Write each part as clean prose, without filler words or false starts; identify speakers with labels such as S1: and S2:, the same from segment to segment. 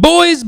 S1: Boys,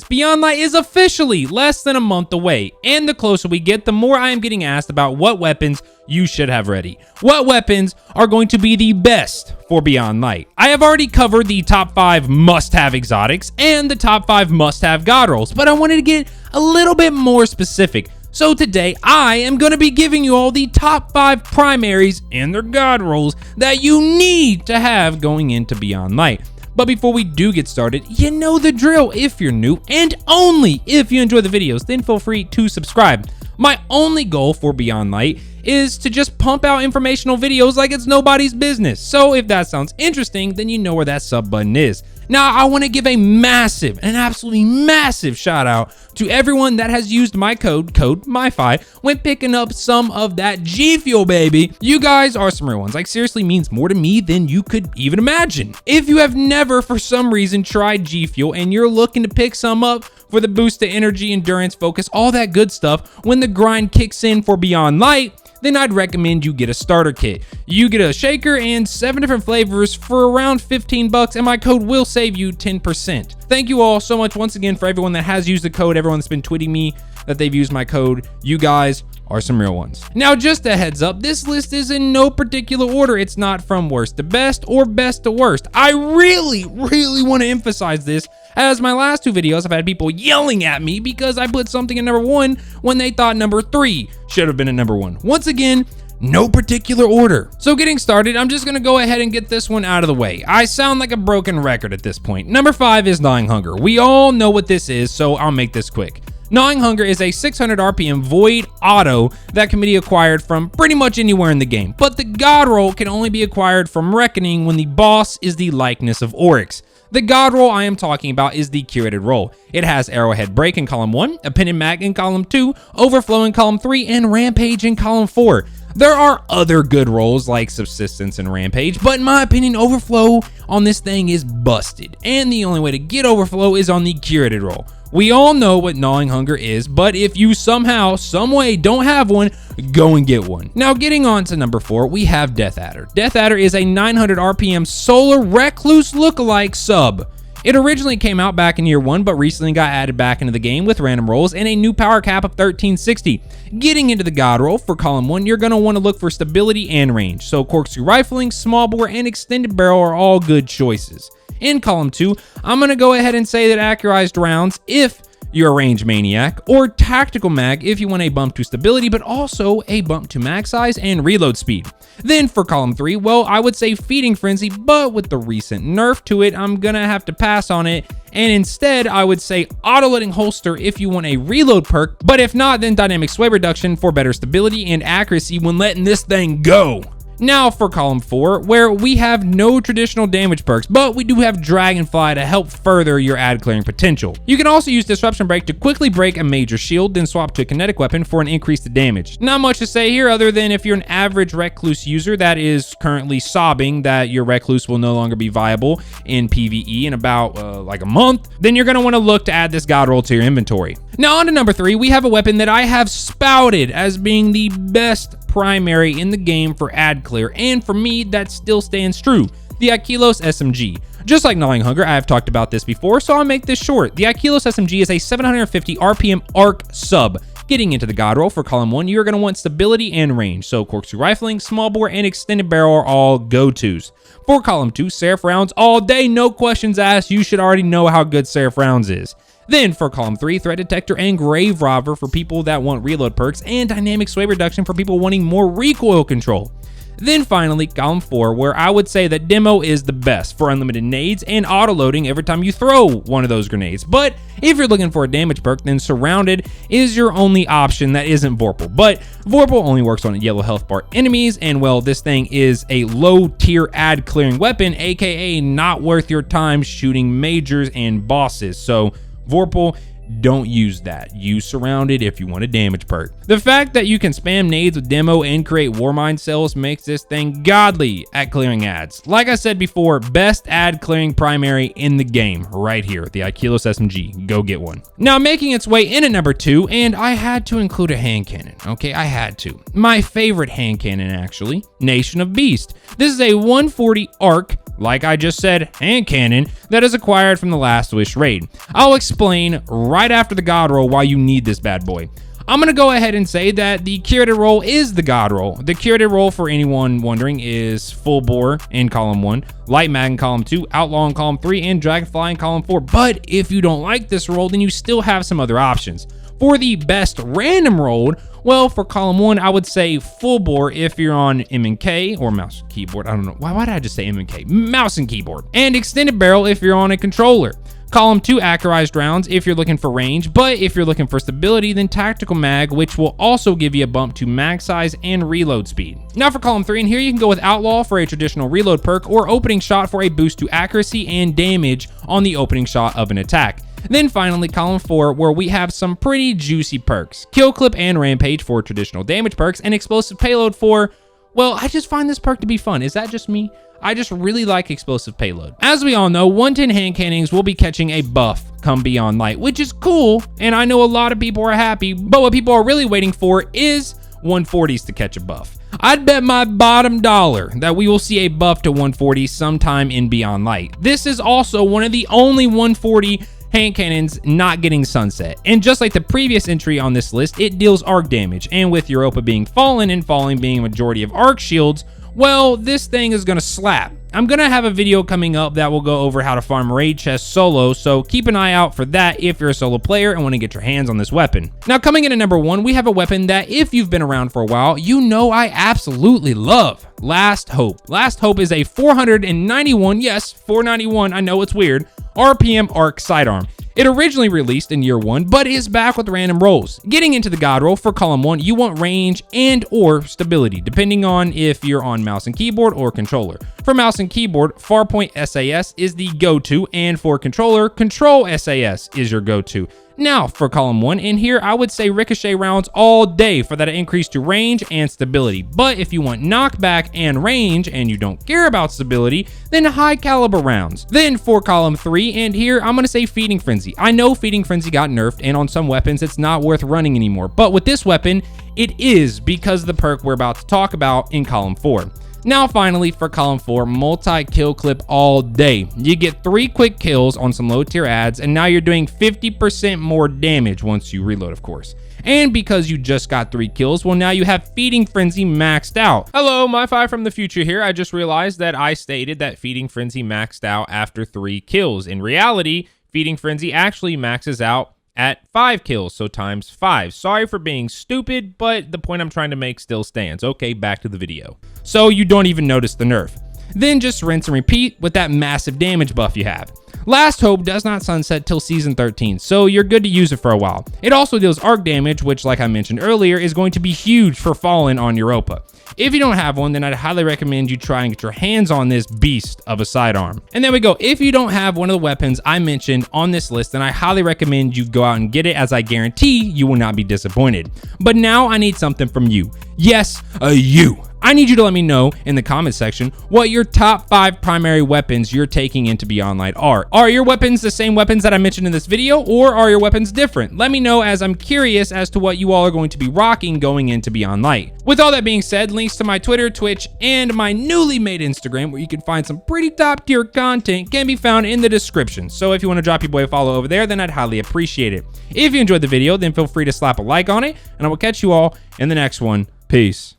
S1: Beyond Light is officially less than a month away, and the closer we get, the more I am getting asked about what weapons you should have ready. What weapons are going to be the best for Beyond Light? I have already covered the top 5 must-have exotics and the top 5 must-have god rolls, but I wanted to get a little bit more specific. So today, I am going to be giving you all the top 5 primaries and their god rolls that you need to have going into Beyond Light. But before we do get started, you know the drill. If you're new, and only if you enjoy the videos, then feel free to subscribe. My only goal for Beyond Light is to just pump out informational videos like it's nobody's business. So if that sounds interesting, then you know where that sub button is. Now, I want to give an absolutely massive shout out to everyone that has used my code myfi, when picking up some of that G Fuel, baby. You guys are some real ones. Like, seriously means more to me than you could even imagine. If you have never, for some reason, tried G Fuel and you're looking to pick some up for the boost to energy, endurance, focus, all that good stuff when the grind kicks in for Beyond Light, then I'd recommend you get a starter kit. You get a shaker and 7 different flavors for around 15 bucks, and my code will save you 10%. Thank you all so much once again for everyone that has used the code, everyone that's been tweeting me that they've used my code. You guys are some real ones. Now, just a heads up, this list is in no particular order. It's not from worst to best or best to worst. I really want to emphasize this, as my last 2 videos I've had people yelling at me because I put something in number 1 when they thought number 3 should have been in number 1. Once again, no particular order. So getting started, I'm just gonna go ahead and get this one out of the way. I sound like a broken record at this point. Number 5 is Gnawing Hunger. We all know what this is, so I'll make this quick. Gnawing Hunger is a 600 RPM void auto that can be acquired from pretty much anywhere in the game, but the god roll can only be acquired from Reckoning when the boss is the likeness of Oryx. The god roll I am talking about is the curated roll. It has Arrowhead Break in column 1, Appended Mag in column 2, Overflow in column 3, and Rampage in column 4. There are other good rolls like Subsistence and Rampage, but in my opinion, Overflow on this thing is busted, and the only way to get Overflow is on the curated roll. We all know what Gnawing Hunger is, but if you somehow, someway don't have one, go and get one. Now, getting on to number 4, we have Death Adder. Death Adder is a 900 RPM Solar Recluse lookalike sub. It originally came out back in year 1, but recently got added back into the game with random rolls and a new power cap of 1360. Getting into the god roll for column 1, you're going to want to look for stability and range. So corkscrew rifling, small bore, and extended barrel are all good choices. In column 2, I'm going to go ahead and say that accurized rounds if you're a range maniac, or tactical mag if you want a bump to stability, but also a bump to mag size and reload speed. Then for column 3, well, I would say Feeding Frenzy, but with the recent nerf to it, I'm gonna have to pass on it. And instead, I would say Auto-Loading Holster if you want a reload perk, but if not, then Dynamic Sway Reduction for better stability and accuracy when letting this thing go. Now for column 4, where we have no traditional damage perks, but we do have Dragonfly to help further your ad clearing potential. You can also use Disruption Break to quickly break a major shield, then swap to a kinetic weapon for an increased damage. Not much to say here other than if you're an average Recluse user that is currently sobbing that your Recluse will no longer be viable in PvE in about like a month, then you're going to want to look to add this god roll to your inventory. Now on to number 3, we have a weapon that I have spouted as being the best primary in the game for ad clear, and for me that still stands true: the Akilos SMG. Just like Gnawing Hunger, I have talked about this before, so I'll make this short. The Akilos SMG is a 750 RPM arc sub. Getting into the god roll for column 1, you're going to want stability and range, so corkscrew rifling, small bore, and extended barrel are all go-tos. For column 2, Seraph rounds all day, no questions asked. You should already know how good Seraph rounds is. Then for column 3, Threat Detector and Grave Robber for people that want reload perks, and Dynamic Sway Reduction for people wanting more recoil control. Then finally, column 4, where I would say that Demo is the best for unlimited nades and auto-loading every time you throw one of those grenades. But if you're looking for a damage perk, then Surrounded is your only option that isn't Vorpal. But Vorpal only works on yellow health bar enemies, and well, this thing is a low-tier ad-clearing weapon, aka not worth your time shooting majors and bosses. So Vorpal, don't use that. Use Surrounded if you want a damage perk. The fact that you can spam nades with Demo and create Warmind cells makes this thing godly at clearing ads. Like I said before, best ad clearing primary in the game right here, the Akilos SMG. Go get one. Now making its way in at number 2, and I had to include a hand cannon. Okay, I had to. My favorite hand cannon actually, Nation of Beast. This is a 140 arc like I just said, hand cannon that is acquired from the Last Wish raid. I'll explain right after the god roll why you need this bad boy. I'm going to go ahead and say that the curated roll is the god roll. The curated roll, for anyone wondering, is full bore in column 1, light mag in column 2, outlaw in column 3, and dragonfly in column 4. But if you don't like this roll, then you still have some other options. For the best random rolled, well, for column 1, I would say full bore if you're on M&K or mouse and keyboard. I don't know. Why did I just say M&K? Mouse and keyboard. And extended barrel if you're on a controller. Column 2, accurized rounds if you're looking for range, but if you're looking for stability, then tactical mag, which will also give you a bump to mag size and reload speed. Now for column 3, and here you can go with outlaw for a traditional reload perk or opening shot for a boost to accuracy and damage on the opening shot of an attack. Then finally, column 4, where we have some pretty juicy perks. Kill clip and rampage for traditional damage perks, and explosive payload for, well, I just find this perk to be fun. Is that just me? I just really like explosive payload. As we all know, 110 hand cannons will be catching a buff come Beyond Light, which is cool, and I know a lot of people are happy, but what people are really waiting for is 140s to catch a buff. I'd bet my bottom dollar that we will see a buff to 140 sometime in Beyond Light. This is also one of the only 140 hand cannons not getting sunset, and just like the previous entry on this list, it deals arc damage, and with Europa being fallen and falling being a majority of arc shields, well, this thing is gonna slap. I'm gonna have a video coming up that will go over how to farm raid chests solo, so keep an eye out for that if you're a solo player and want to get your hands on this weapon. Now coming in at number 1, we have a weapon that if you've been around for a while, you know I absolutely love. Last Hope. Last Hope is a 491, yes, 491, I know it's weird, RPM Arc Sidearm. It originally released in year 1, but is back with random rolls. Getting into the god roll for column 1, you want range and or stability, depending on if you're on mouse and keyboard or controller. For mouse and keyboard, Farpoint SAS is the go-to, and for controller, Control SAS is your go-to. Now for column 1, and here I would say ricochet rounds all day for that increase to range and stability. But if you want knockback and range and you don't care about stability, then high caliber rounds. Then for column 3, and here I'm gonna say Feeding Frenzy. I know Feeding Frenzy got nerfed, and on some weapons it's not worth running anymore, but with this weapon, it is because of the perk we're about to talk about in column 4. Now finally for column 4, multi-kill clip all day. You get 3 quick kills on some low tier ads, and now you're doing 50% more damage once you reload, of course. And because you just got 3 kills, well, now you have Feeding Frenzy maxed out. Hello, myfi from the future here. I just realized that I stated that Feeding Frenzy maxed out after 3 kills. In reality, Feeding Frenzy actually maxes out at 5 kills, so times 5. Sorry for being stupid, but the point I'm trying to make still stands. Okay, back to the video. So you don't even notice the nerf. Then just rinse and repeat with that massive damage buff you have. Last Hope does not sunset till season 13, so you're good to use it for a while. It also deals arc damage, which like I mentioned earlier, is going to be huge for Fallen on Europa. If you don't have one, then I'd highly recommend you try and get your hands on this beast of a sidearm. And there we go. If you don't have one of the weapons I mentioned on this list, then I highly recommend you go out and get it, as I guarantee you will not be disappointed. But now I need something from you. Yes, you. I need you to let me know in the comment section what your top 5 primary weapons you're taking into Beyond Light are. Are your weapons the same weapons that I mentioned in this video, or are your weapons different? Let me know, as I'm curious as to what you all are going to be rocking going into Beyond Light. With all that being said, links to my Twitter, Twitch, and my newly made Instagram, where you can find some pretty top tier content, can be found in the description. So if you want to drop your boy a follow over there, then I'd highly appreciate it. If you enjoyed the video, then feel free to slap a like on it, and I will catch you all in the next one. Peace.